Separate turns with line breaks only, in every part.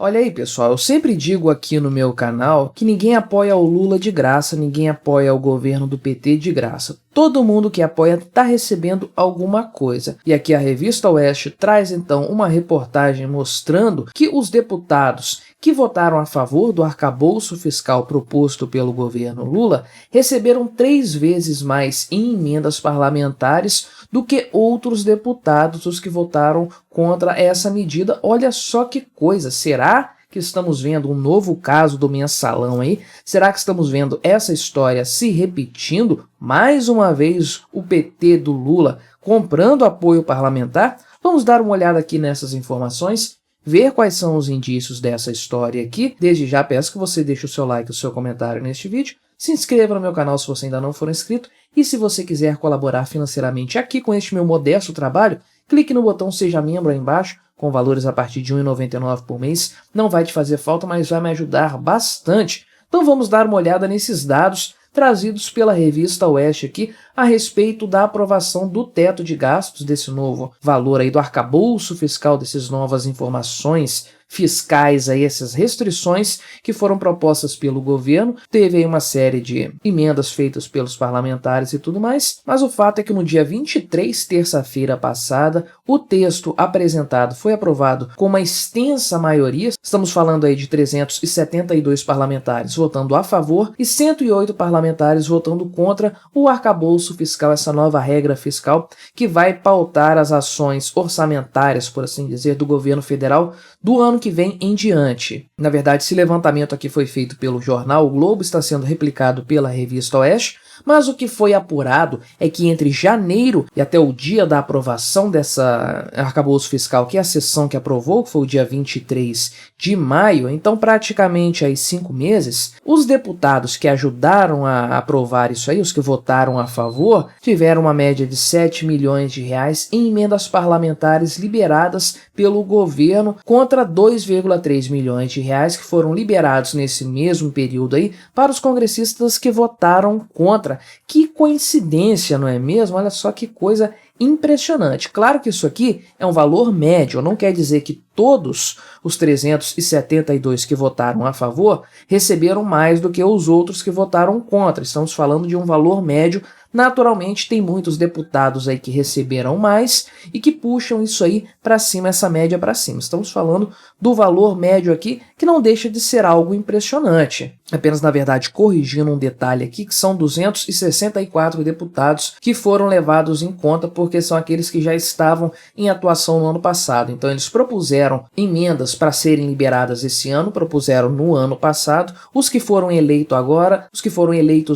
Olha aí, pessoal, eu sempre digo aqui no meu canal que ninguém apoia o Lula de graça, ninguém apoia o governo do PT de graça. Todo mundo que apoia está recebendo alguma coisa. E aqui a Revista Oeste traz então uma reportagem mostrando que os deputados que votaram a favor do arcabouço fiscal proposto pelo governo Lula receberam 3 vezes mais em emendas parlamentares do que outros deputados, os que votaram contra essa medida. Olha só que coisa, será que estamos vendo um novo caso do mensalão aí? Será que estamos vendo essa história se repetindo? Mais uma vez o PT do Lula comprando apoio parlamentar? Vamos dar uma olhada aqui nessas informações, ver quais são os indícios dessa história aqui. Desde já peço que você deixe o seu like e o seu comentário neste vídeo, se inscreva no meu canal se você ainda não for inscrito, e se você quiser colaborar financeiramente aqui com este meu modesto trabalho, clique no botão Seja Membro aí embaixo, com valores a partir de R$ 1,99 por mês. Não vai te fazer falta, mas vai me ajudar bastante. Então vamos dar uma olhada nesses dados trazidos pela Revista Oeste aqui a respeito da aprovação do teto de gastos, desse novo valor aí do arcabouço fiscal, dessas novas informações fiscais aí, essas restrições que foram propostas pelo governo. Teve aí uma série de emendas feitas pelos parlamentares e tudo mais, mas o fato é que no dia 23, terça-feira passada, o texto apresentado foi aprovado com uma extensa maioria. Estamos falando aí de 372 parlamentares votando a favor e 108 parlamentares votando contra o arcabouço fiscal, essa nova regra fiscal que vai pautar as ações orçamentárias, por assim dizer, do governo federal do ano que vem em diante. Na verdade, esse levantamento aqui foi feito pelo jornal O Globo, está sendo replicado pela Revista Oeste, mas o que foi apurado é que entre janeiro e até o dia da aprovação dessa arcabouço fiscal, que é a sessão que aprovou, que foi o dia 23 de maio, então praticamente aí 5 meses, os deputados que ajudaram a aprovar isso aí, os que votaram a favor, tiveram uma média de 7 milhões de reais em emendas parlamentares liberadas pelo governo, contra 2,3 milhões de reais que foram liberados nesse mesmo período aí para os congressistas que votaram contra. Que coincidência, não é mesmo? Olha só que coisa impressionante. Claro que isso aqui é um valor médio, não quer dizer que todos os 372 que votaram a favor receberam mais do que os outros que votaram contra. Estamos falando de um valor médio. Naturalmente, tem muitos deputados aí que receberam mais e que puxam isso aí para cima, essa média para cima. Estamos falando do valor médio aqui, que não deixa de ser algo impressionante. Apenas, na verdade, corrigindo um detalhe aqui, que são 264 deputados que foram levados em conta, porque são aqueles que já estavam em atuação no ano passado. Então, eles propuseram emendas para serem liberadas esse ano, propuseram no ano passado. Os que foram eleitos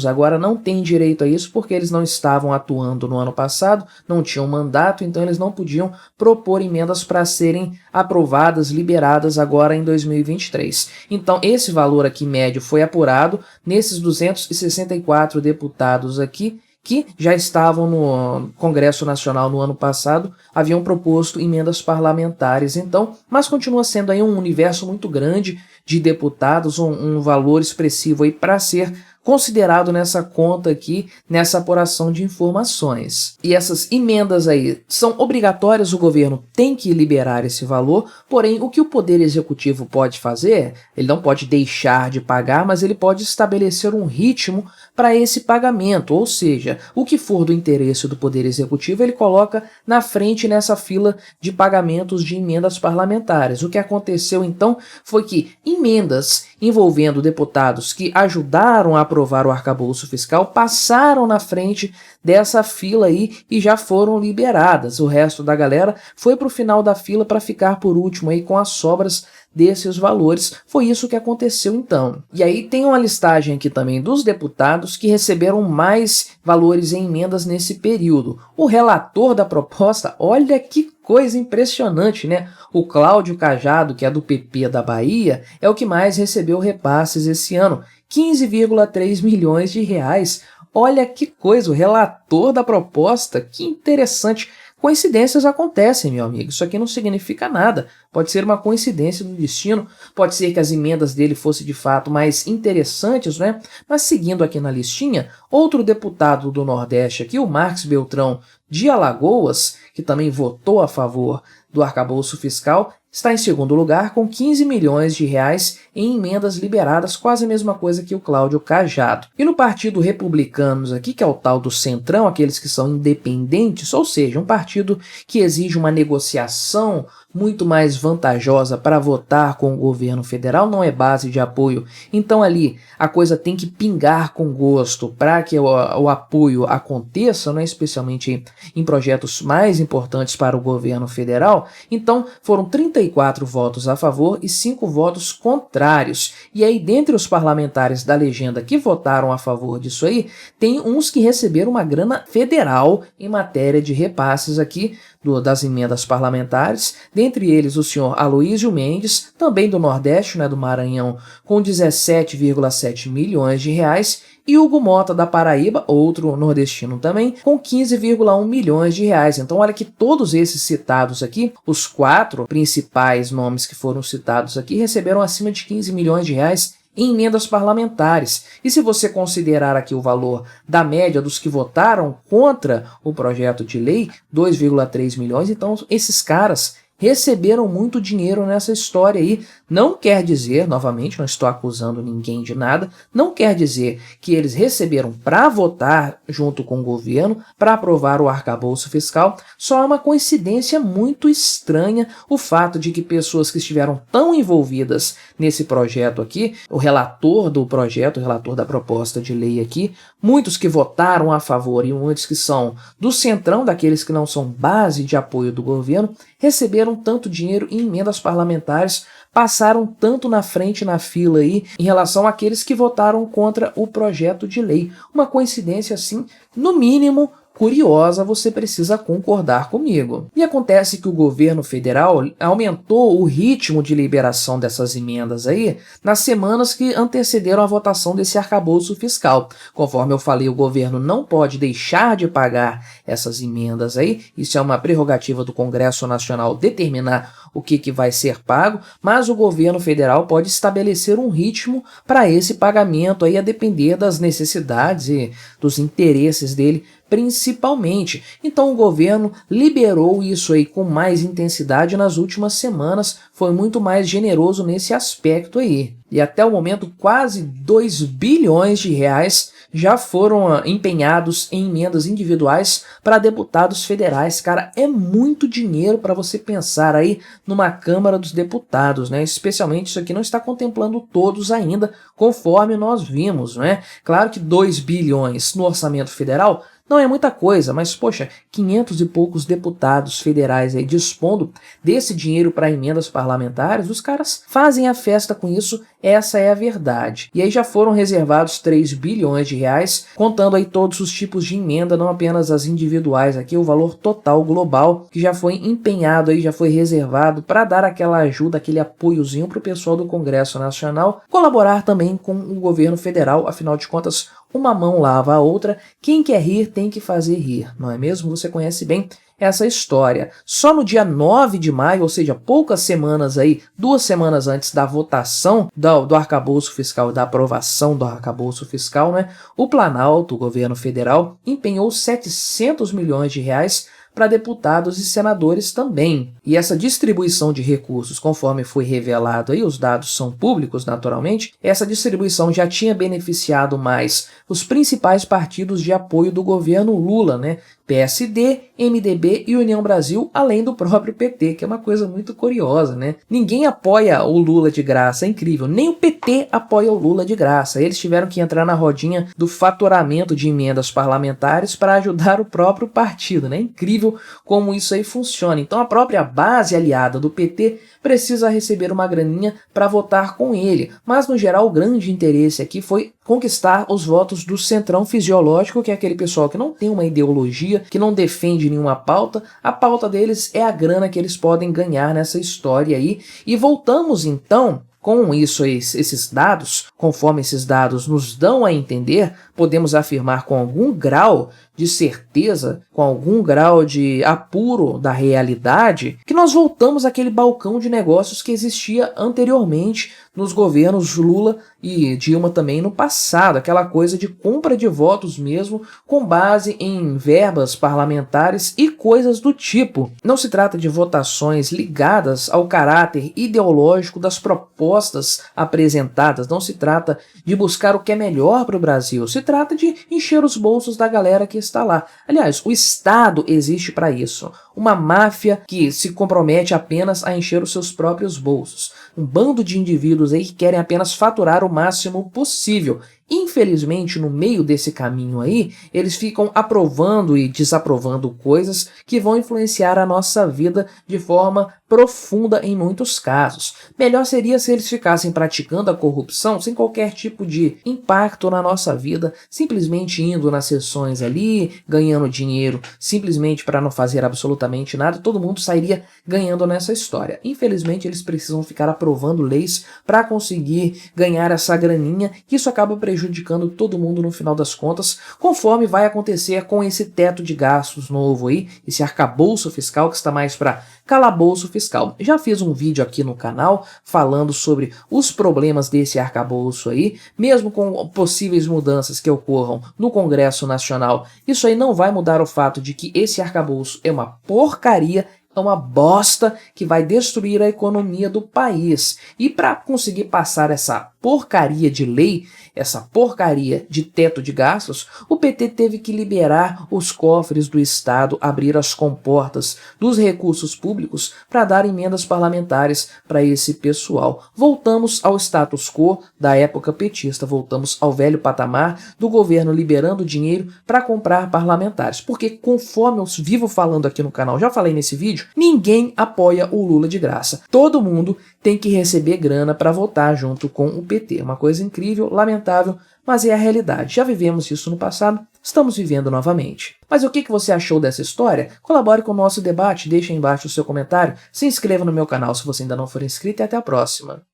agora não têm direito a isso, porque eles não estavam atuando no ano passado, não tinham mandato, então eles não podiam propor emendas para serem aprovadas, liberadas agora em 2023. Então, esse valor aqui médio foi apurado nesses 264 deputados aqui, que já estavam no Congresso Nacional no ano passado, haviam proposto emendas parlamentares, então, mas continua sendo aí um universo muito grande de deputados, um valor expressivo aí para ser considerado nessa conta aqui, nessa apuração de informações. E essas emendas aí são obrigatórias, o governo tem que liberar esse valor, porém o que o Poder Executivo pode fazer, ele não pode deixar de pagar, mas ele pode estabelecer um ritmo para esse pagamento, ou seja, o que for do interesse do Poder Executivo, ele coloca na frente nessa fila de pagamentos de emendas parlamentares. O que aconteceu então foi que emendas envolvendo deputados que ajudaram a aprovar o arcabouço fiscal passaram na frente dessa fila aí e já foram liberadas. O resto da galera foi para o final da fila para ficar por último aí com as sobras desses valores. Foi isso que aconteceu então. E aí tem uma listagem aqui também dos deputados que receberam mais valores em emendas nesse período. O relator da proposta, olha que coisa impressionante, né? O Cláudio Cajado, que é do PP da Bahia, é o que mais recebeu repasses esse ano, 15,3 milhões de reais. Olha que coisa, o relator da proposta, que interessante. Coincidências acontecem, meu amigo, isso aqui não significa nada. Pode ser uma coincidência do destino, pode ser que as emendas dele fossem de fato mais interessantes, né? Mas seguindo aqui na listinha, outro deputado do Nordeste aqui, o Marcos Beltrão de Alagoas, que também votou a favor do arcabouço fiscal, está em segundo lugar com 15 milhões de reais em emendas liberadas, quase a mesma coisa que o Cláudio Cajado. E no Partido Republicanos aqui, que é o tal do Centrão, aqueles que são independentes, ou seja, um partido que exige uma negociação muito mais vantajosa para votar com o governo federal, não é base de apoio. Então ali a coisa tem que pingar com gosto para que o apoio aconteça, né, especialmente em projetos mais importantes para o governo federal. Então foram 34 votos a favor e 5 votos contrários. E aí, dentre os parlamentares da legenda que votaram a favor disso aí, tem uns que receberam uma grana federal em matéria de repasses aqui das emendas parlamentares, dentre eles o senhor Aloysio Mendes, também do Nordeste, né, do Maranhão, com 17,7 milhões de reais, e Hugo Mota da Paraíba, outro nordestino também, com 15,1 milhões de reais. Então olha que todos esses citados aqui, os 4 principais nomes que foram citados aqui, receberam acima de 15 milhões de reais em emendas parlamentares. E se você considerar aqui o valor da média dos que votaram contra o projeto de lei, 2,3 milhões, então esses caras receberam muito dinheiro nessa história aí. Não quer dizer, novamente, não estou acusando ninguém de nada, não quer dizer que eles receberam para votar junto com o governo, para aprovar o arcabouço fiscal. Só é uma coincidência muito estranha o fato de que pessoas que estiveram tão envolvidas nesse projeto aqui, o relator do projeto, o relator da proposta de lei aqui, muitos que votaram a favor e muitos que são do centrão, daqueles que não são base de apoio do governo, receberam tanto dinheiro em emendas parlamentares, passaram tanto na frente na fila aí em relação àqueles que votaram contra o projeto de lei. Uma coincidência assim, no mínimo, curiosa, você precisa concordar comigo. E acontece que o governo federal aumentou o ritmo de liberação dessas emendas aí nas semanas que antecederam a votação desse arcabouço fiscal. Conforme eu falei, o governo não pode deixar de pagar essas emendas aí, isso é uma prerrogativa do Congresso Nacional determinar o que vai ser pago, mas o governo federal pode estabelecer um ritmo para esse pagamento aí a depender das necessidades e dos interesses dele, principalmente. Então o governo liberou isso aí com mais intensidade nas últimas semanas, foi muito mais generoso nesse aspecto aí. E até o momento quase 2 bilhões de reais já foram empenhados em emendas individuais para deputados federais. Cara, é muito dinheiro para você pensar aí numa Câmara dos Deputados, né? Especialmente isso aqui não está contemplando todos ainda, conforme nós vimos, né? Claro que 2 bilhões no orçamento federal não é muita coisa, mas, poxa, 500 e poucos deputados federais aí dispondo desse dinheiro para emendas parlamentares, os caras fazem a festa com isso, essa é a verdade. E aí já foram reservados 3 bilhões de reais, contando aí todos os tipos de emenda, não apenas as individuais aqui, o valor total global que já foi empenhado aí, já foi reservado para dar aquela ajuda, aquele apoiozinho para o pessoal do Congresso Nacional, colaborar também com o governo federal, afinal de contas, uma mão lava a outra, quem quer rir tem que fazer rir, não é mesmo? Você conhece bem essa história. Só no dia 9 de maio, ou seja, poucas semanas aí, 2 semanas antes da votação do arcabouço fiscal, da aprovação do arcabouço fiscal, né, o Planalto, o governo federal, empenhou 700 milhões de reais para deputados e senadores também. E essa distribuição de recursos, conforme foi revelado aí, os dados são públicos naturalmente, essa distribuição já tinha beneficiado mais os principais partidos de apoio do governo Lula, né? PSD, MDB e União Brasil, além do próprio PT, que é uma coisa muito curiosa, né? Ninguém apoia o Lula de graça, é incrível. Nem o PT apoia o Lula de graça. Eles tiveram que entrar na rodinha do faturamento de emendas parlamentares para ajudar o próprio partido, né? É incrível como isso aí funciona. Então a própria base aliada do PT precisa receber uma graninha para votar com ele. Mas no geral o grande interesse aqui foi conquistar os votos do centrão fisiológico, que é aquele pessoal que não tem uma ideologia, que não defende nenhuma pauta. A pauta deles é a grana que eles podem ganhar nessa história aí. E voltamos então com isso, esses dados, conforme esses dados nos dão a entender, podemos afirmar com algum grau de certeza, com algum grau de apuro da realidade, que nós voltamos àquele balcão de negócios que existia anteriormente nos governos Lula e Dilma também no passado, aquela coisa de compra de votos mesmo, com base em verbas parlamentares e coisas do tipo. Não se trata de votações ligadas ao caráter ideológico das propostas apresentadas, não se trata de buscar o que é melhor para o Brasil, se trata de encher os bolsos da galera que está lá. Aliás, o Estado existe para isso, uma máfia que se compromete apenas a encher os seus próprios bolsos, um bando de indivíduos aí que querem apenas faturar o máximo possível. Infelizmente, no meio desse caminho aí, eles ficam aprovando e desaprovando coisas que vão influenciar a nossa vida de forma profunda em muitos casos. Melhor seria se eles ficassem praticando a corrupção sem qualquer tipo de impacto na nossa vida, simplesmente indo nas sessões ali, ganhando dinheiro, simplesmente para não fazer absolutamente nada, todo mundo sairia ganhando nessa história. Infelizmente, eles precisam ficar aprovando leis para conseguir ganhar essa graninha, que isso acaba prejudicando todo mundo no final das contas, conforme vai acontecer com esse teto de gastos novo aí, esse arcabouço fiscal que está mais para calabouço fiscal. Já fiz um vídeo aqui no canal falando sobre os problemas desse arcabouço aí, mesmo com possíveis mudanças que ocorram no Congresso Nacional, isso aí não vai mudar o fato de que esse arcabouço é uma porcaria, é uma bosta que vai destruir a economia do país. E para conseguir passar essa porcaria de lei, essa porcaria de teto de gastos, o PT teve que liberar os cofres do Estado, abrir as comportas dos recursos públicos para dar emendas parlamentares para esse pessoal. Voltamos ao status quo da época petista, voltamos ao velho patamar do governo liberando dinheiro para comprar parlamentares. Porque, conforme eu vivo falando aqui no canal, já falei nesse vídeo, ninguém apoia o Lula de graça. Todo mundo tem que receber grana para votar junto com o PT. Uma coisa incrível, lamentável, mas é a realidade. Já vivemos isso no passado, estamos vivendo novamente. Mas o que você achou dessa história? Colabore com o nosso debate, deixe aí embaixo o seu comentário, se inscreva no meu canal se você ainda não for inscrito e até a próxima.